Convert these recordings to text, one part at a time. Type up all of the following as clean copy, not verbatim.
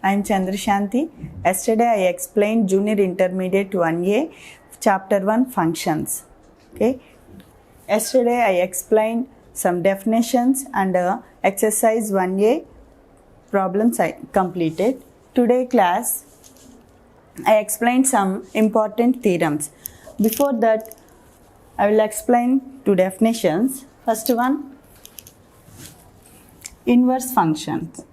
I am Chandrashanti. Yesterday I explained Junior Intermediate 1A, Chapter 1 Functions. Okay. Yesterday I explained some definitions and exercise 1A problems I completed. Today class I explained some important theorems. Before that I will explain two definitions. First one, inverse functions.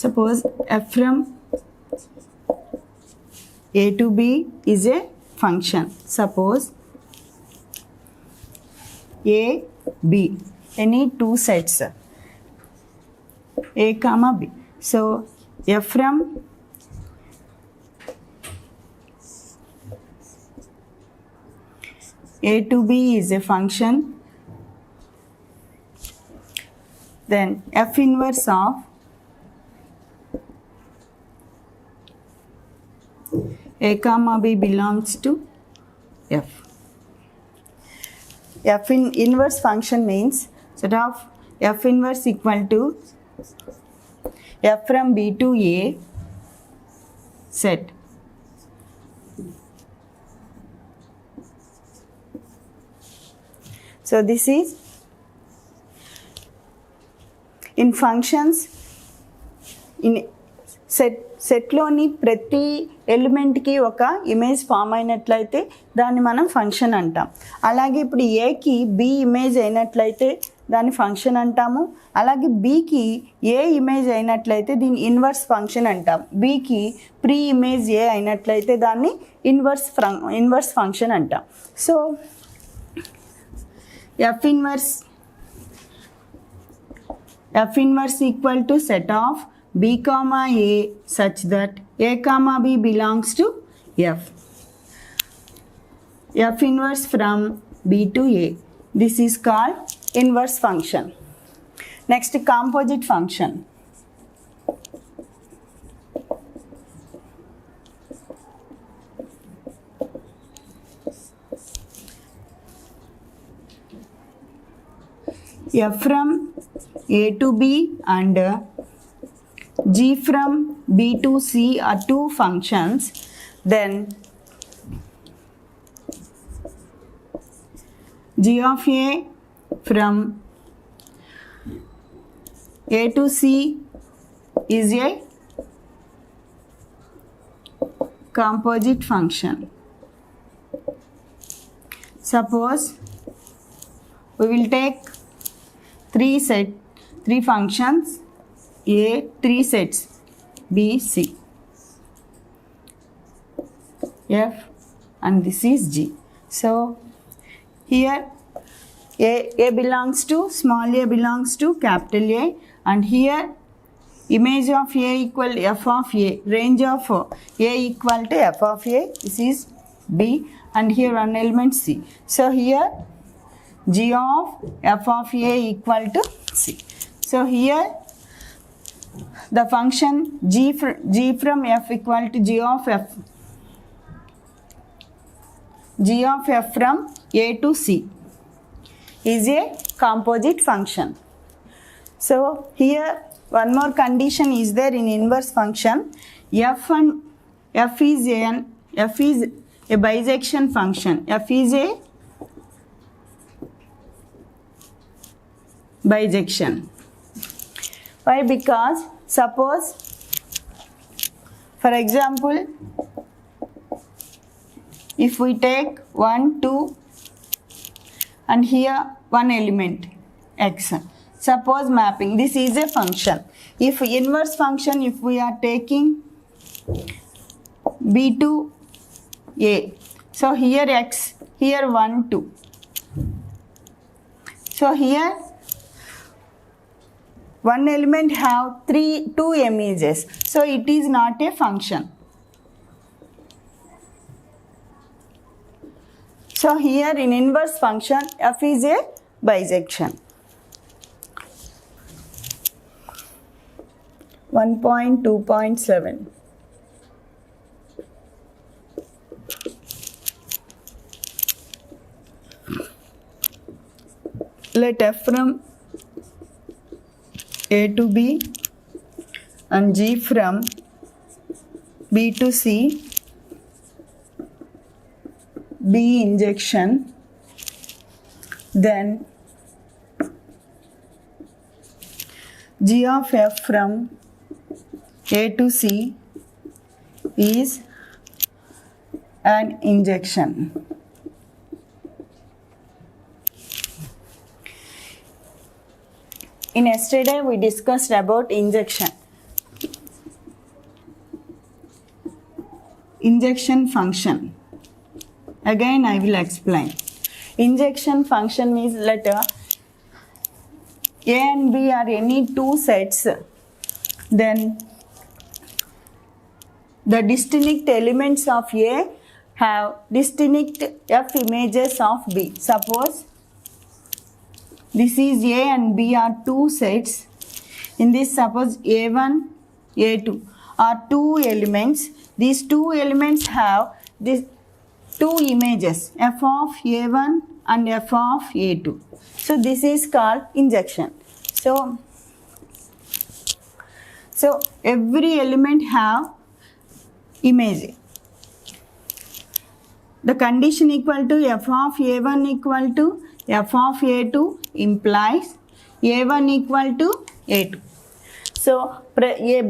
Suppose f from a to b is a function. Suppose a, b, any two sets, a comma b. So f from a to b is a function. Then f inverse of a comma b belongs to f. F in inverse function means set of f inverse equal to f from b to a set. So this is in functions in సెట్లోని ప్రతి ఎలిమెంట్కి ఒక image form అయినట్లయితే దాన్ని మనం function అంటాం. అలాగే ఇప్పుడు ఏకి B image అయినట్లయితే దాన్ని ఫంక్షన్ అంటాము. అలాగే బికి ఏ ఇమేజ్ అయినట్లయితే దీన్ని ఇన్వర్స్ ఫంక్షన్ అంటాం. బికి ప్రీ ఇమేజ్ ఏ అయినట్లయితే దాన్ని ఇన్వర్స్ ఫంక్షన్ అంటాం. So F inverse equal to set of b comma a such that a comma b belongs to f. F inverse from b to a. This is called inverse function. Next, composite function. F from a to b and g from b to c are two functions. Then g of a from a to c is a composite function. Suppose we will take three functions a, three sets b, c, f, and this is g. So here a belongs to small a belongs to capital A, and here image of a equal f of a, range of a equal to f of a, this is b, and here one element c. So here g of f of a equal to c. So here the function g from f equal to g of f from a to c is a composite function. So here one more condition is there in inverse function. F is a bisection function. F is a bisection. Why? Because suppose, for example, if we take 1, 2 and here one element x. Suppose mapping, this is a function. If inverse function, if we are taking b to a, so here x, here 1, 2. So here one element have two images, so it is not a function. So here in inverse function f is a bisection. 1.2.7 let F from A to B and G from B to C be injection, then G of F from A to C is an injection. In yesterday we discussed about injection. Injection function. Again I will explain. Injection function means let A and B are any two sets, then the distinct elements of A have distinct F images of B. Suppose this is A and B are two sets. In this, suppose A1, A2 are two elements. These two elements have these two images, F of A1 and F of A2. So this is called injection. So every element have image. The condition equal to F of A1 equal to F of A2 implies A1 equal to A2. So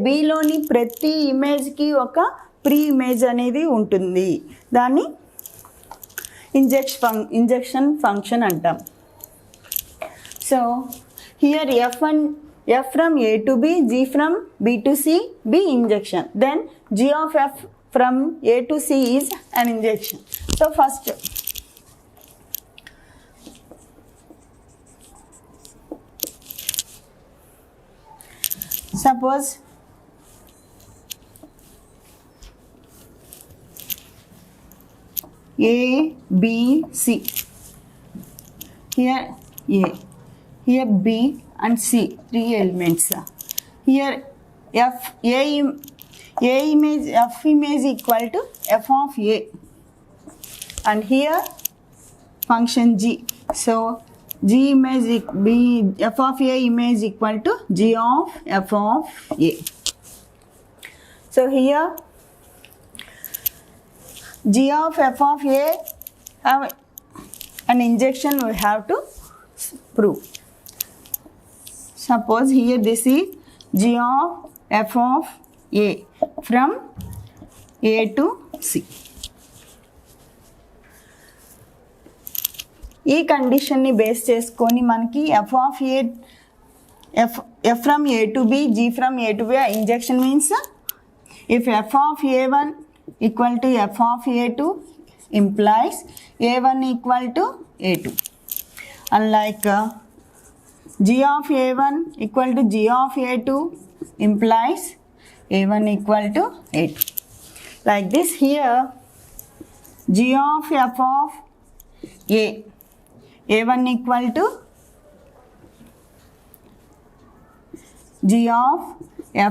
B లోని ప్రతి image కి ఒక pre image అనేది ఉంటుంది. దాన్ని injection function అంటాం. So here F from A to B, G from B to C be injection. Then G of F from A to C is an injection. So first suppose A, B, C. Here A, here B and C, three elements. Here F image equal to F of A, and here function G. So G image B, F of A image equal to G of F of A. So here G of F of A have an injection we have to prove. Suppose here this is G of F of A from A to C. ఈ కండిషన్ని base చేసుకొని మనకి F of A F from A to B, G from A to B injection means if F of A1 equal to F of A2 implies A1 equal to A2. Unlike G of A1 equal to G of A2 implies A1 equal to A2. Like this here G of F of A1 equal to G of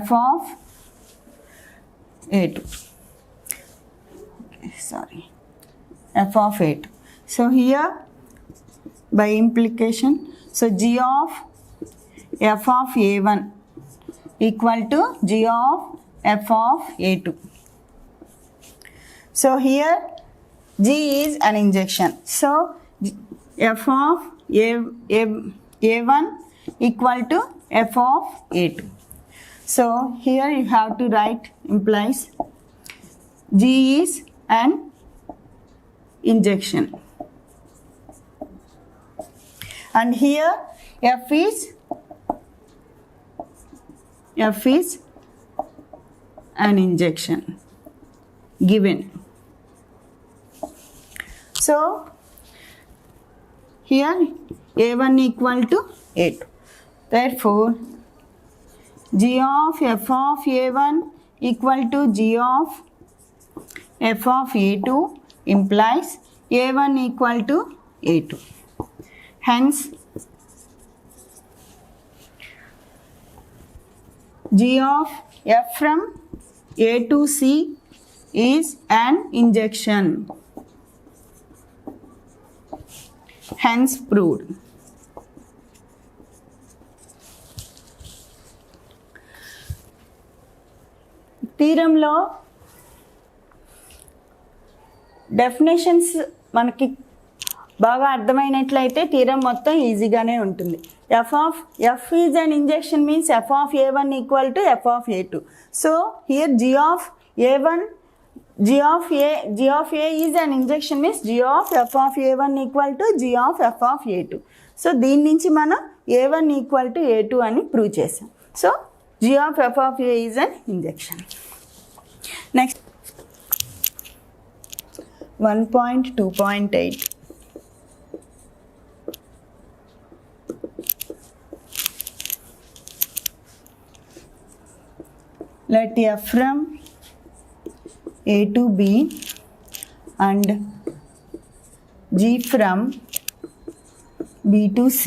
F of A2. Sorry, F of A2. So here by implication, so G of F of A1 equal to G of F of A2. So here G is an injection. So F of A1 equal to F of A2. So here you have to write implies G is an injection. And here F is an injection given. So here A1 equal to A2. Therefore G of F of A1 equal to G of F of A2 implies A1 equal to A2. Hence G of F from A to C is an injection. Hence proved. థీరంలో definitions మనకి బాగా అర్థమైనట్లయితే theorem మొత్తం ఈజీగానే ఉంటుంది. F is an injection means f of a1 equal to f of a2. So here g of a is an injection means g of f of a1 equal to g of f of a2. So దీని నుంచి మనం a1 equal to a2 అని prove చేసాం. So g of f of a is an injection. Next 1.2.8. Let f from a to b and g from b to c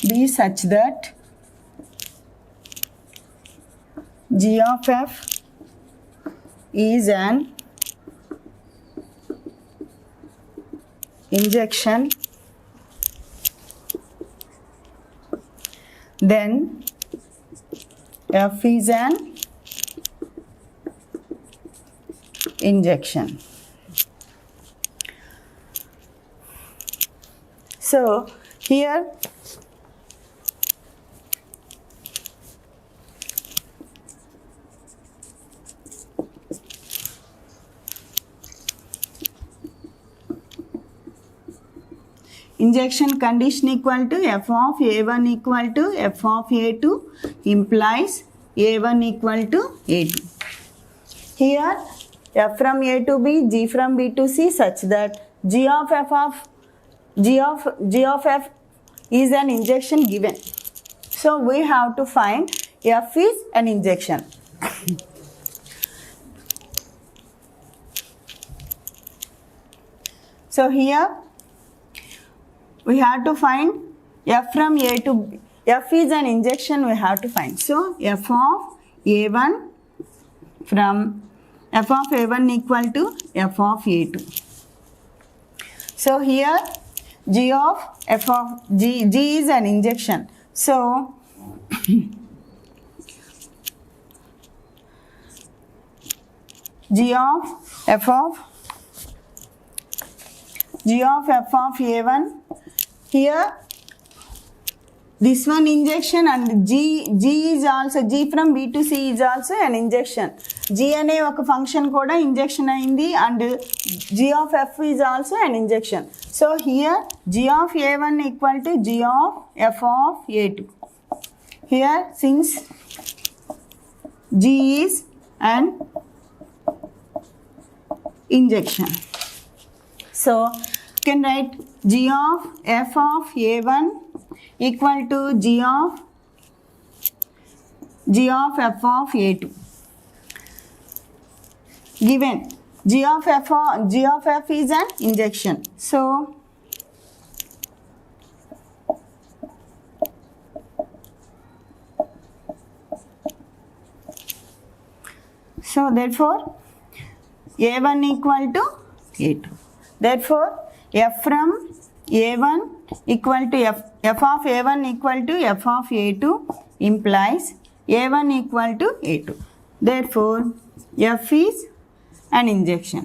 be such that g of f is an injection, then f is an injection. So here injection condition equal to f of a1 equal to f of a2 implies a1 equal to a2. Here f from a to b, g from b to c such that g of f is an injection given. So we have to find f is an injection. So here we have to find f from a to b. F is an injection we have to find. So f of a1 from f of a1 equal to f of a2. So here g of f of g is an injection. So g of f of a1, here this one injection and g is also, g from b to c is also an injection. G అనే ఒక function కూడా injection అయింది and g of f is also an injection. So here g of a1 equal to g of f of a2. Here since g is an injection, so you can write g of f of a1 equal to g of f of a2. Given g of f is an injection. So therefore a1 equal to a2. Therefore f from a1 equal to f of a1 equal to f of a2 implies a1 equal to a2. Therefore f is an injection.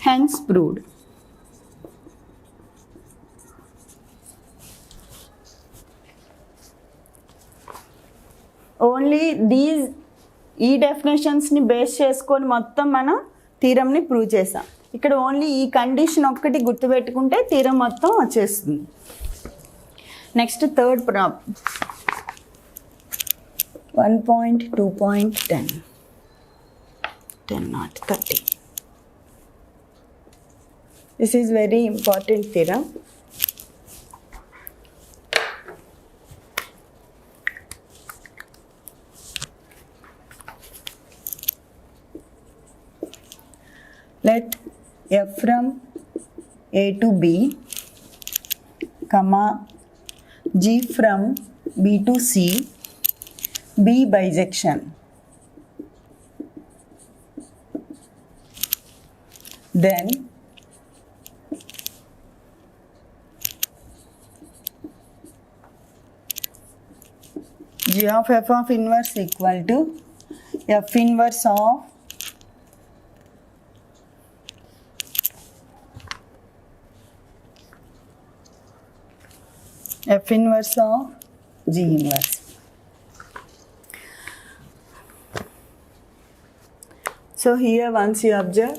Hence proved. Only these ఈ డెఫినేషన్స్ని base చేసుకొని మొత్తం మనం థీరంని prove చేసాం. ఇక్కడ only ఈ condition ఒక్కటి గుర్తుపెట్టుకుంటే theorem మొత్తం వచ్చేస్తుంది. Next third problem 1.2.10 not 30. This is very important theorem. Let f from a to b, comma g from b to c be bijection. Then G of f of inverse equal to f inverse of F inverse of G inverse. So here once you observe,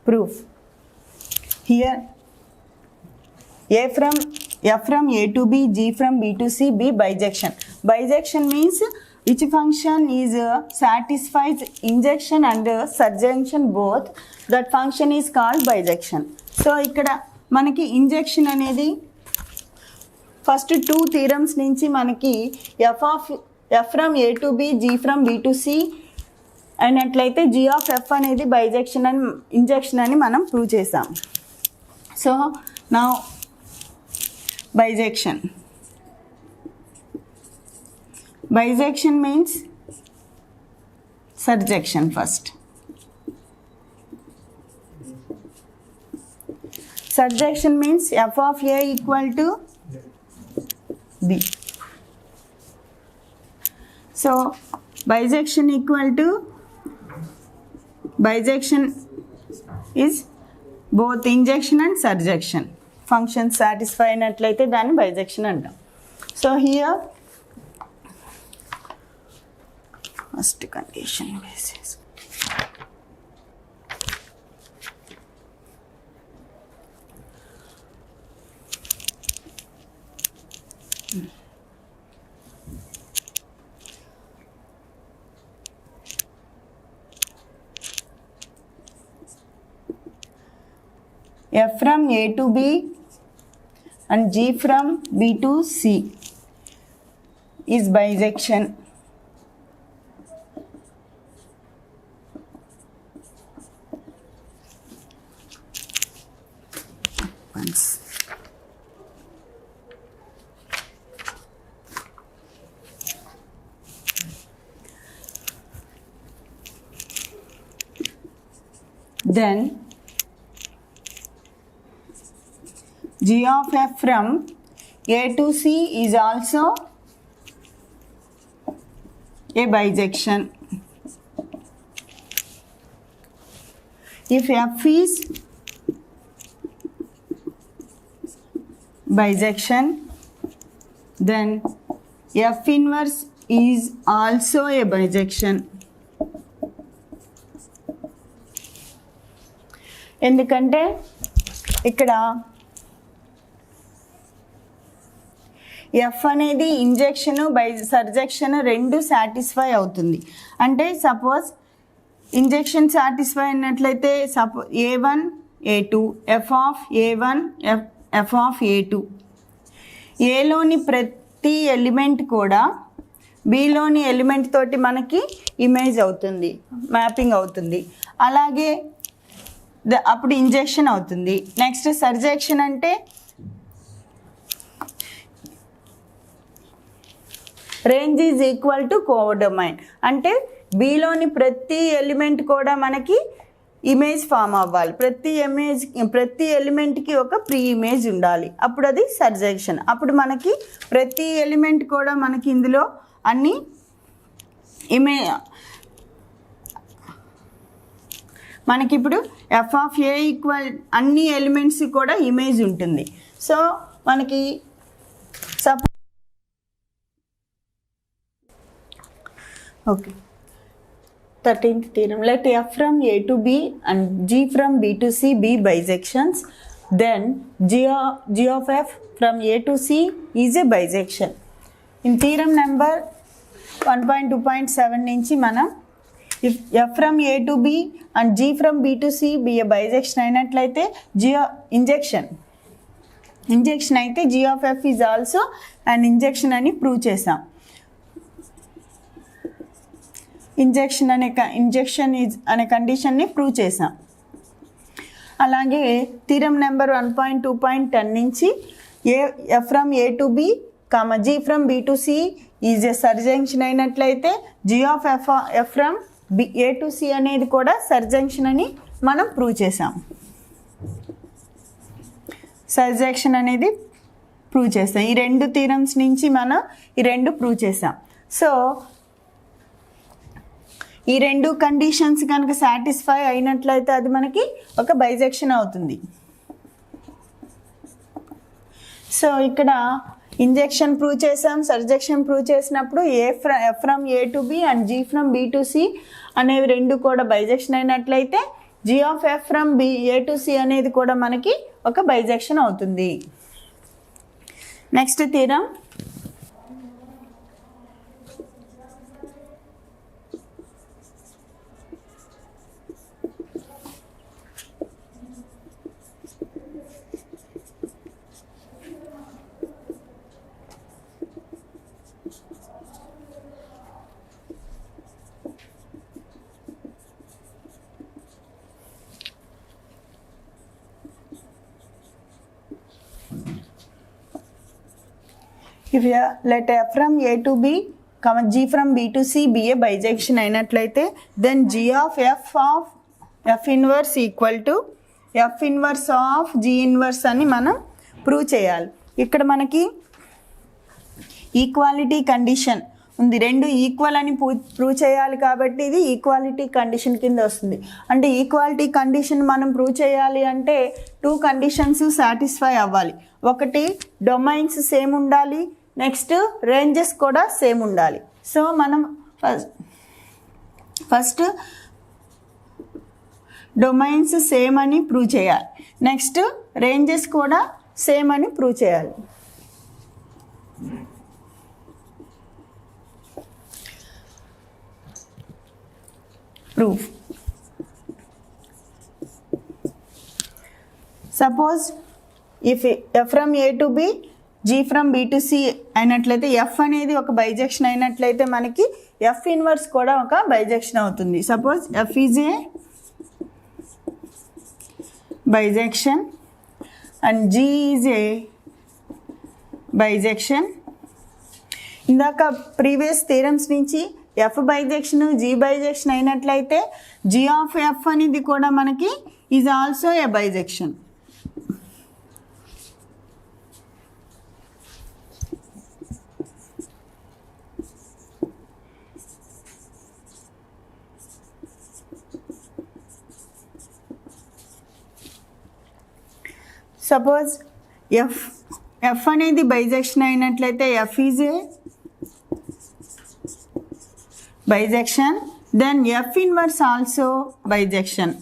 proof. Here F from A to B, G from B to C, B bijection. Bijection means which function is satisfies injection and surjection both, that function is called bijection. So ikkada manaki injection anedi first two theorems nunchi manaki f from A to B, G from B to C అయినట్లయితే G of f అనేది bijection and injection అని మనం prove చేసాం. So now bijection. Bijection means surjection first. Surjection means f of A equal to B. So bijection equal to, bijection is both injection and surjection. Function satisfy అయినట్లయితే దాన్ని bijection అంటాం. So here first condition basis. F from A to B and G from B to C is bijection. Once. Then G of f from A to C is also a bijection. If f is bijection, then f inverse is also a bijection. ఎందుకంటే ఇక్కడ F అనేది injection by సర్జెక్షన్ రెండు satisfy అవుతుంది. అంటే suppose injection satisfy అయినట్లయితే A1 A2 f of A1 f of A2, ఏలోని ప్రతి element కూడా బిలోని element తోటి మనకి ఇమేజ్ అవుతుంది, మ్యాపింగ్ అవుతుంది. అలాగే అప్పుడు ఇంజెక్షన్ అవుతుంది. నెక్స్ట్ సర్జెక్షన్ అంటే range is equal to codomain, అంటే బిలోని ప్రతి ఎలిమెంట్ కూడా మనకి ఇమేజ్ ఫామ్ అవ్వాలి. ప్రతి ఎలిమెంట్కి ఒక ప్రీ ఇమేజ్ ఉండాలి, అప్పుడు అది సర్జెక్షన్. అప్పుడు మనకి ప్రతి ఎలిమెంట్ కూడా మనకి ఇందులో అన్ని మనకి ఇప్పుడు ఎఫ్ ఆఫ్ ఏ ఈక్వల్ అన్ని ఎలిమెంట్స్ కూడా ఇమేజ్ ఉంటుంది. సో మనకి okay 13th theorem. Let f from A to B and G from B to C be bijections, then G of f from A to C is a bijection. In theorem number 1.2.7 నుంచి మనం if f from A to B and G from B to C be a bijection అయినట్లయితే injection అయితే G of f is also an injection అని prove చేసాం. Injection అనే కండిషన్ని prove చేసాం. అలాగే థీరం నెంబర్ 1.2.10 నుంచి f from A to B G from B to C is a surjection అయినట్లయితే G of f from A to C అనేది కూడా సర్జంక్షన్ అని మనం ప్రూవ్ చేసాం. సర్జెక్షన్ అనేది ప్రూవ్ చేసాం. ఈ రెండు థీరమ్స్ నుంచి మనం ఈ రెండు ప్రూవ్ చేసాం. సో ఈ రెండు కండిషన్స్ కనుక సాటిస్ఫై అయినట్లయితే అది మనకి ఒక బైజెక్షన్ అవుతుంది. సో ఇక్కడ ఇంజెక్షన్ ప్రూవ్ చేసాం, సర్జెక్షన్ ప్రూవ్ చేసినప్పుడు f from A to B and g from B to C అనేవి రెండు కూడా బైజెక్షన్ అయినట్లయితే g of f from B A to C అనేది కూడా మనకి ఒక బైజెక్షన్ అవుతుంది. Next theorem, if let f from a to b, g from b to c be a bijection అయినట్లయితే then g of f inverse equal to f inverse of g inverse అని మనం prove చేయాలి. ఇక్కడ మనకి equality condition ఉంది, రెండు equal అని prove చేయాలి కాబట్టి ఇది ఈక్వాలిటీ కండిషన్ కింద వస్తుంది. అంటే ఈక్వాలిటీ కండిషన్ మనం ప్రూవ్ చేయాలి అంటే టూ కండిషన్స్ సాటిస్ఫై అవ్వాలి. ఒకటి డొమైన్స్ సేమ్ ఉండాలి, నెక్స్ట్ రేంజెస్ కూడా సేమ్ ఉండాలి. సో మనం ఫస్ట్ డొమైన్స్ సేమ్ అని ప్రూవ్ చేయాలి, నెక్స్ట్ రేంజెస్ కూడా సేమ్ అని ప్రూవ్ చేయాలి. Proof, suppose if f from A to B g from B to C అయినట్లయితే ఎఫ్ అనేది ఒక బైజెక్షన్ అయినట్లయితే మనకి ఎఫ్ ఇన్వర్స్ కూడా ఒక బైజెక్షన్ అవుతుంది. Suppose f is a bijection and g is a bijection. ఇందాక ప్రీవియస్ థీరమ్స్ నుంచి ఎఫ్ బైజెక్షన్ జీ బైజెక్షన్ అయినట్లయితే జీ ఆఫ్ ఎఫ్ అనేది కూడా మనకి is also a bijection. Suppose f అనేది బైజెక్షన్ అయినట్లయితే f is a bijection, then f inverse also bijection.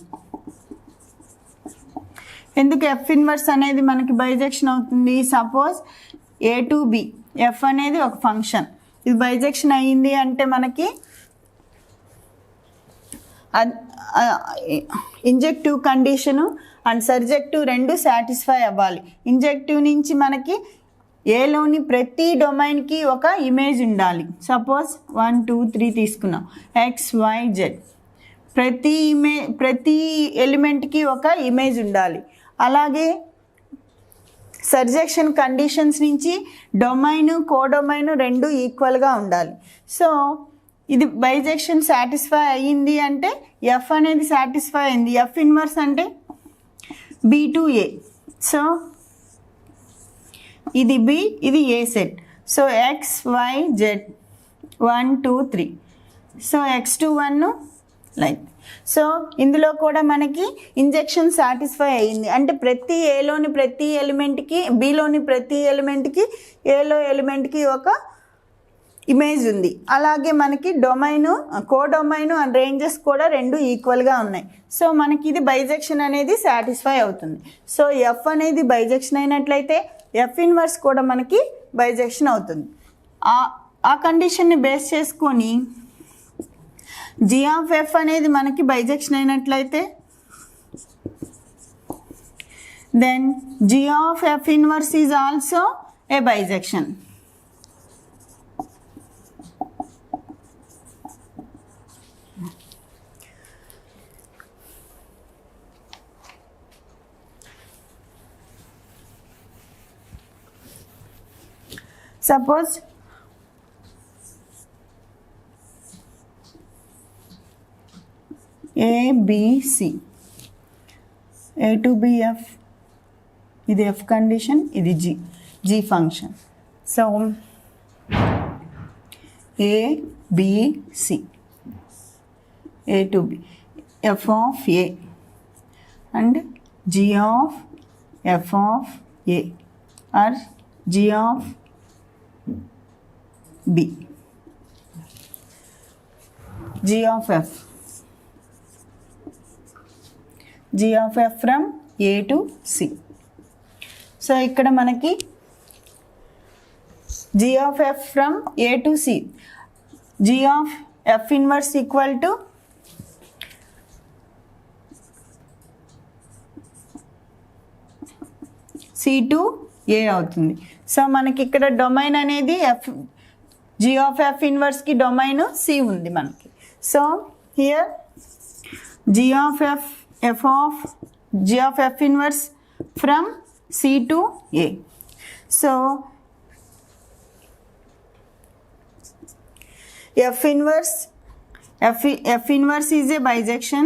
ఎందుకు f inverse అనేది మనకి బైజెక్షన్ అవుతుంది? Suppose A to B f అనేది ఒక ఫంక్షన్, ఇది బైజెక్షన్ అయ్యింది అంటే మనకి ఇంజెక్టివ్ కండిషను అండ్ సర్జెక్టివ్ రెండు సాటిస్ఫై అవ్వాలి. ఇంజెక్టివ్ నుంచి మనకి ఏలోని ప్రతి డొమైన్కి ఒక ఇమేజ్ ఉండాలి. సపోజ్ 1 2 3 తీసుకున్నాం, ఎక్స్ వై జెడ్, ప్రతి ఎలిమెంట్కి ఒక ఇమేజ్ ఉండాలి. అలాగే సర్జెక్షన్ కండిషన్స్ నుంచి డొమైను కోడొమైను రెండు ఈక్వల్గా ఉండాలి. సో ఇది బైజెక్షన్ సాటిస్ఫై అయ్యింది అంటే ఎఫ్ అనేది సాటిస్ఫై అయింది. ఎఫ్ ఇన్వర్స్ అంటే బి టు ఏ, సో ఇది బి ఇది A set. So X Y Z 1 2 3, so X to 1 like. So ఇందులో కూడా మనకి ఇంజెక్షన్ సాటిస్ఫై అయ్యింది అంటే ప్రతి ఏలోని ప్రతి ఎలిమెంట్కి బిలోని ప్రతి ఎలిమెంట్కి ఏలో ఎలిమెంట్కి ఒక ఇమేజ్ ఉంది. అలాగే మనకి డొమైను కోడొమైను అండ్ రేంజెస్ కూడా రెండు ఈక్వల్గా ఉన్నాయి. సో మనకి ఇది బైజెక్షన్ అనేది సాటిస్ఫై అవుతుంది. సో ఎఫ్ అనేది బైజెక్షన్ అయినట్లయితే ఎఫ్ ఇన్వర్స్ కూడా మనకి బైజెక్షన్ అవుతుంది. ఆ కండిషన్ని బేస్ చేసుకొని జీ ఆఫ్ ఎఫ్ అనేది మనకి బైజెక్షన్ అయినట్లయితే then g of f inverse is also a bijection. Suppose A B C, A to B f, ఇది ఎఫ్ కండిషన్, ఇది g function. So A B C, A to B, f of A and g of f of A or g of B, g of f, g of f from A to C. So ఇక్కడ మనకి g of f from A to C, g of f inverse equal to C to A అవుతుంది. So మనకి ఇక్కడ domain అనేది f, g of f ఇన్వర్స్కి domain C ఉంది మనకి. So here g of f, f of g of f inverse from C to A. So F inverse is a bijection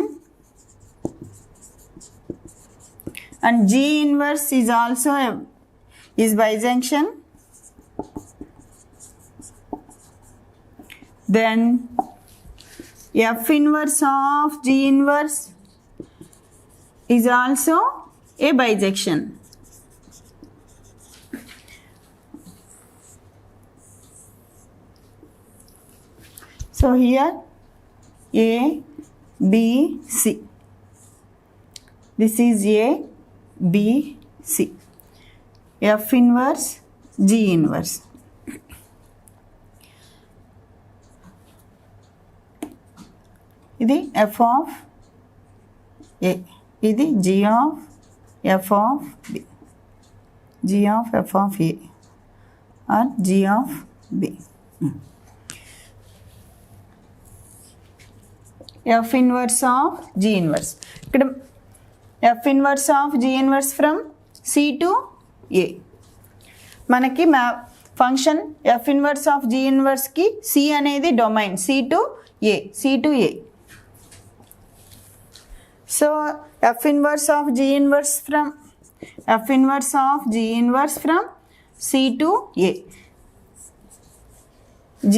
and G inverse is also is bijection. Then F inverse of G inverse is also a bijection. So here A, B, C. This is A, B, C. F inverse, G inverse. ఇది F of A. ఇది G of F of B. G of F of A or G of B. F inverse of G inverse. ఇక్కడ F inverse of G inverse from C to A. మనకి function F inverse of G inverse కి C అనేది domain, C to A, C to A. So F inverse of G inverse from F inverse of G inverse from C to A. G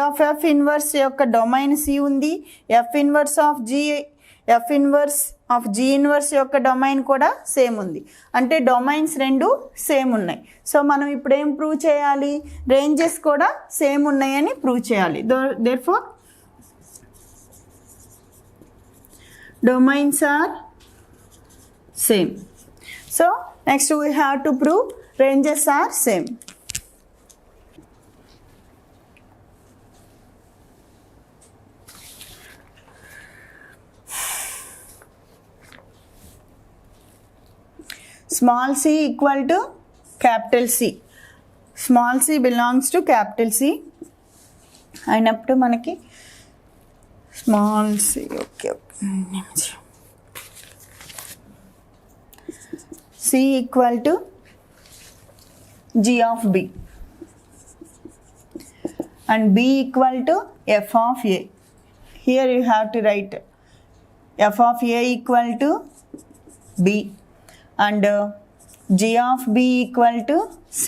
of F inverse యొక్క domain C ఉంది. F inverse of G inverse యొక్క domain కూడా same ఉంది. అంటే domains రెండు same ఉన్నాయి. So మనం ఇప్పుడు ఏం ప్రూవ్ చేయాలి? రేంజెస్ కూడా సేమ్ ఉన్నాయని ప్రూవ్ చేయాలి. Therefore domains are same. So next we have to prove ranges are same. Small c equal to capital C. Small c belongs to capital C. అయినప్పుడు మనకి small c, okay, c equal to G of B and B equal to F of A. Here you have to write F of A equal to B and G of B equal to C.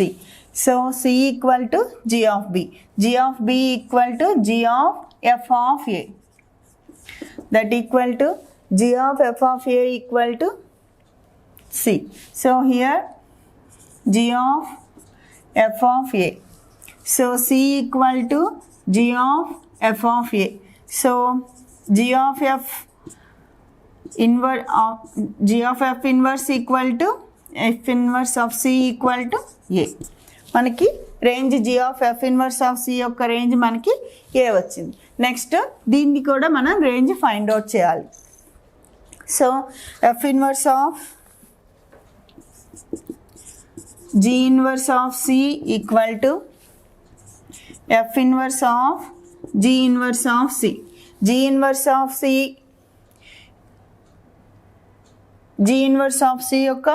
So C equal to G of B. G of B equal to G of F of A. That equal to G of F of A equal to C. So here G of F of A. So C equal to G of F of A. So G of F inverse of G of F inverse equal to F inverse of C equal to A. మనకి range G of F inverse of C యొక్క range మనకి A వచ్చింది. Next దీన్ని కూడా మనం range find out చేయాలి. So F inverse of G inverse of C equal to F inverse of G inverse of C. G inverse of C, G inverse of C యొక్క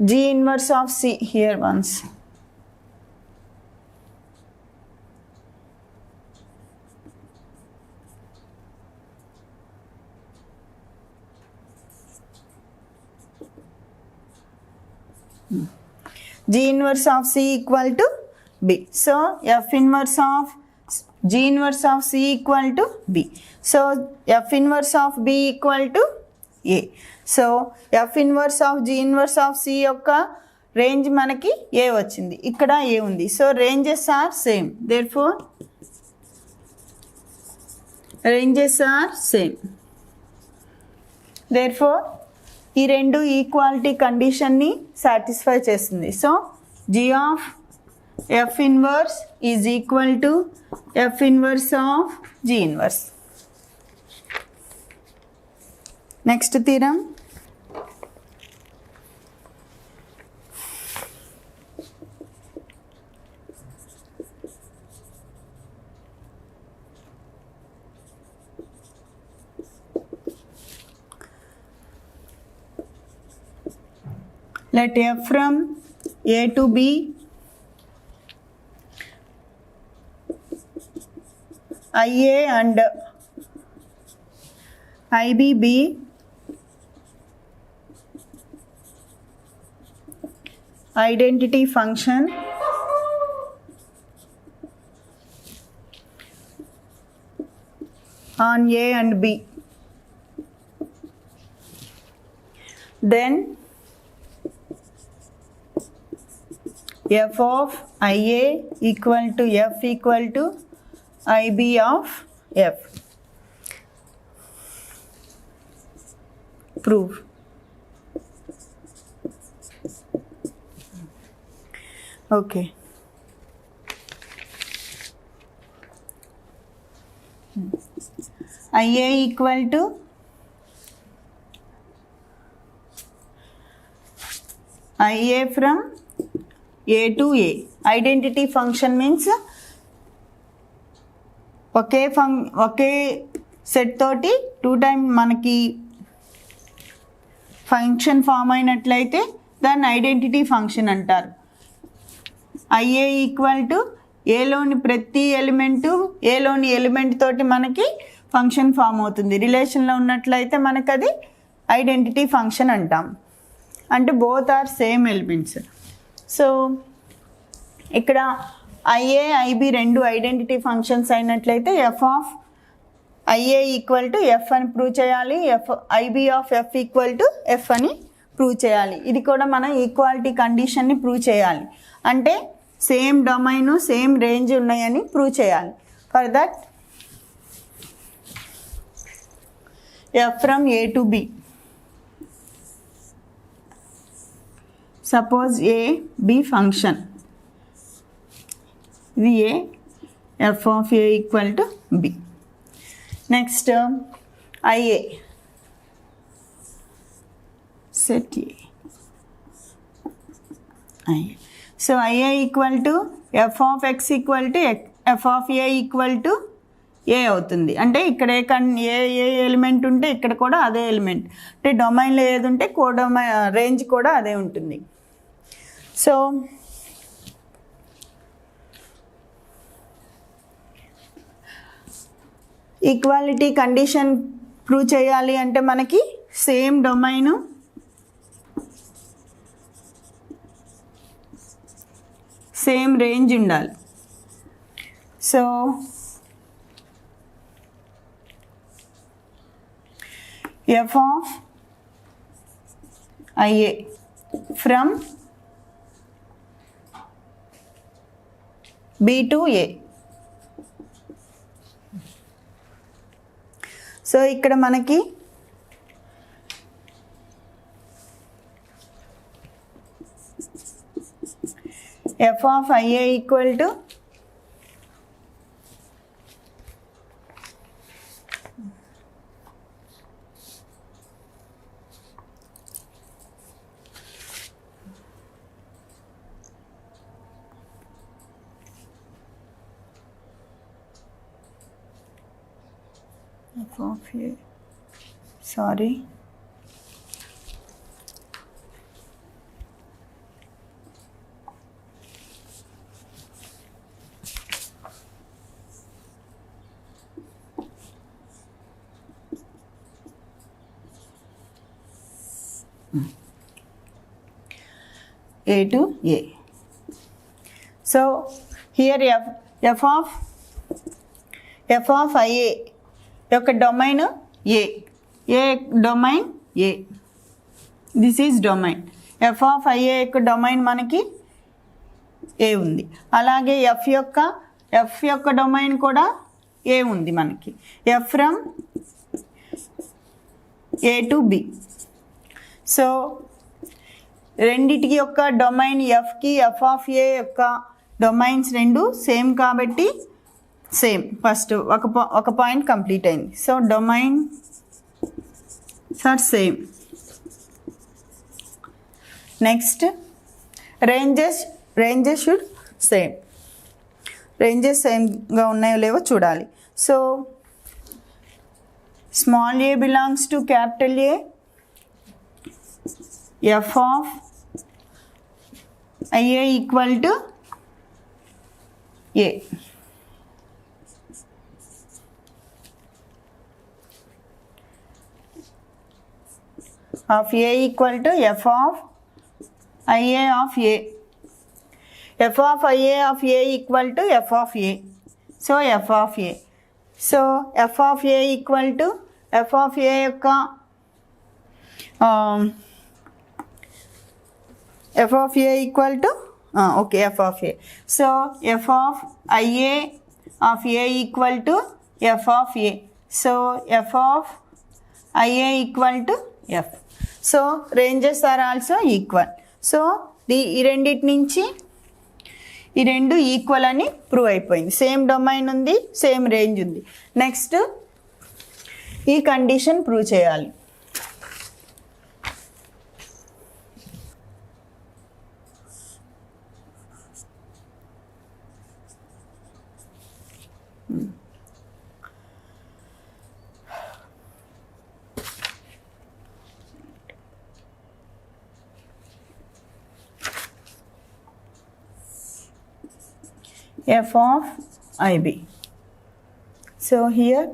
G inverse of C here once. G inverse of C equal to B. So F inverse of G inverse of C equal to B. So F inverse of B equal to A. So F inverse of G inverse of C యొక్క range మనకి A వచ్చింది, ఇక్కడ A ఉంది. So ranges are same, therefore ranges are same. Therefore ఈ రెండు equality కండిషన్ని satisfy చేస్తుంది. So G of F inverse is equal to F inverse of G inverse. Next theorem. Let F from A to B IA and IB be identity function on A and B. Then F of IA equal to F equal to IB of F. Prove. Okay. IA equal to IA from A to A. Identity function means okay set తోటి 2 time మనకి function form అయినట్లయితే దాన్ని identity function అంటారు. IA equal to ఏలోని ప్రతి element ఏలోని element తోటి మనకి function form అవుతుంది. రిలేషన్లో ఉన్నట్లయితే మనకు అది ఐడెంటిటీ ఫంక్షన్ అంటాం, అంటే both are same elements. So ఇక్కడ IA IB రెండు ఐడెంటిటీ ఫంక్షన్స్ అయినట్లయితే F of IA equal to F అని ప్రూవ్ చేయాలి, IB of F equal to F అని ప్రూవ్ చేయాలి. ఇది కూడా మనం ఈక్వాలిటీ కండిషన్ని ప్రూవ్ చేయాలి, అంటే సేమ్ డొమైను సేమ్ రేంజ్ ఉన్నాయని ప్రూవ్ చేయాలి. For that F from A to B. Suppose A B function. ఇది A, F of A equal to B. Next IA. Set A. IA. So IA equal to F of X equal to F of A equal to A అవుతుంది. అంటే ఇక్కడ ఏ element ఉంటే ఇక్కడ కూడా అదే element, అంటే డొమైన్లో ఏది ఉంటే రేంజ్ కూడా అదే ఉంటుంది. సో ఈక్వాలిటీ కండిషన్ ప్రూవ్ చేయాలి అంటే మనకి సేమ్ డొమైను సేమ్ రేంజ్ ఉండాలి. So F of IA from B to A. So ఇక్కడ మనకి F of IA equal to F of A, sorry, A to A. So here f of IA యొక్క domain A domain A. This is domain. f of IA యొక్క domain మనకి A ఉంది. అలాగే f యొక్క domain కూడా A ఉంది మనకి. f from A to B. So రెండిటికి యొక్క డొమైన్ ఎఫ్కి ఎఫ్ ఆఫ్ ఏ యొక్క డొమైన్స్ రెండు సేమ్ కాబట్టి సేమ్. ఫస్ట్ ఒక పాయింట్ కంప్లీట్ అయింది. So domain are same. Next ranges should same. Ranges సేమ్గా ఉన్నాయో లేవో చూడాలి. So small A belongs to capital A. f of IA equal to A. Of A equal to f of IA of A. f of IA of A equal to f of A. So f of A. So f of A equal to f of A యొక్క f of A equal to okay, f of A. So f of IA of A equal to f of A. So f of IA equal to f. So ranges are also equal. So ఈ రెండిటి నుంచి ఈ రెండు equal అని prove అయిపోయింది. Same domain ఉంది, same range ఉంది. Next ఈ కండిషన్ ప్రూవ్ చేయాలి. f of IB. So here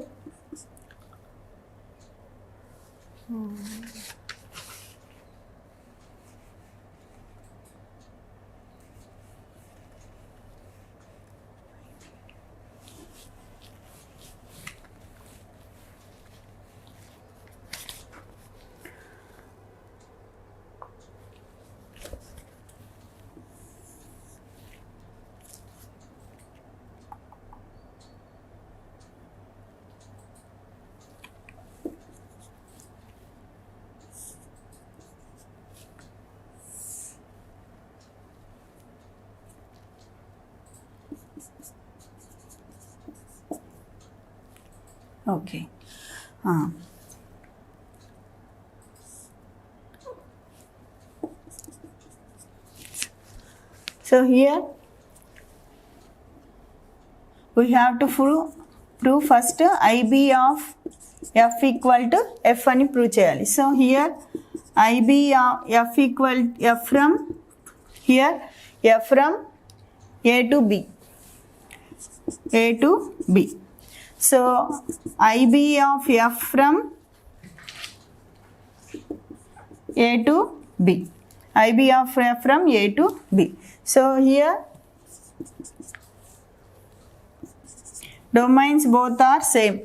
okay. So here we have to prove first IB of f equal to f అని ప్రూవ్ చేయాలి. So here IB of f equal f from here f from A to B. A to B. So IB of f from A to B. IB of f from A to B. So here domains both are same.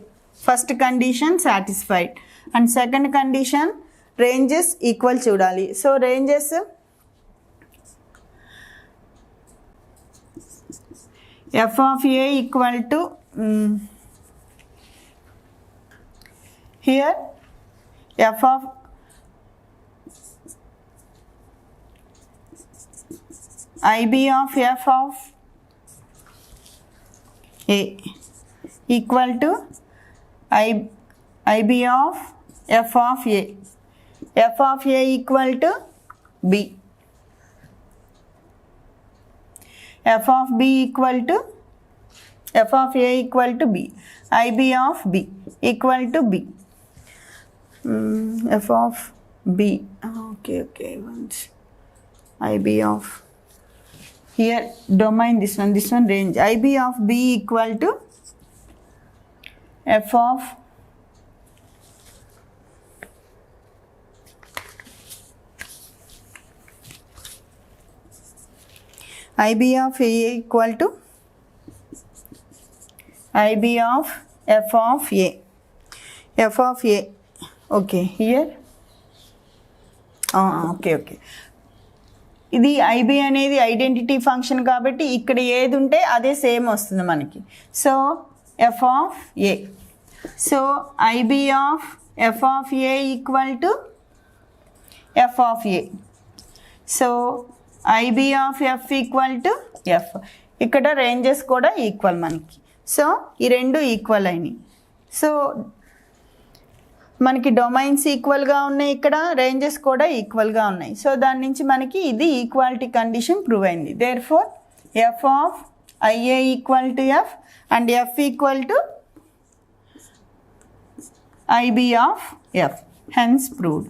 First condition satisfied and second condition ranges equal చూడాలి. So ranges f of A equal to here f of IB of f of A equal to IB of f of A. f of A equal to B. f of B equal to f of A equal to B. IB of B equal to B. F of B. Okay. Once IB of here domain this one range. IB of B equal to f of IB of A equal to IB of F of A. F of A. Okay, here. Okay. ఇది IB అనేది identity function కాబట్టి ఇక్కడ ఏది ఉంటే అదే same వస్తుంది మనకి. So F of A. So IB of f of A equal to F of A. So IB of F equal to F. ఇక్కడ రేంజెస్ కూడా ఈక్వల్ మనకి. సో ఈ రెండు ఈక్వల్ అయినాయి. సో మనకి డొమైన్స్ ఈక్వల్గా ఉన్నాయి, ఇక్కడ రేంజెస్ కూడా ఈక్వల్గా ఉన్నాయి. సో దాని నుంచి మనకి ఇది ఈక్వాలిటీ కండిషన్ ప్రూవ్ అయింది. Therefore f of IA equal to f and f equal to IB of f. Hence proved.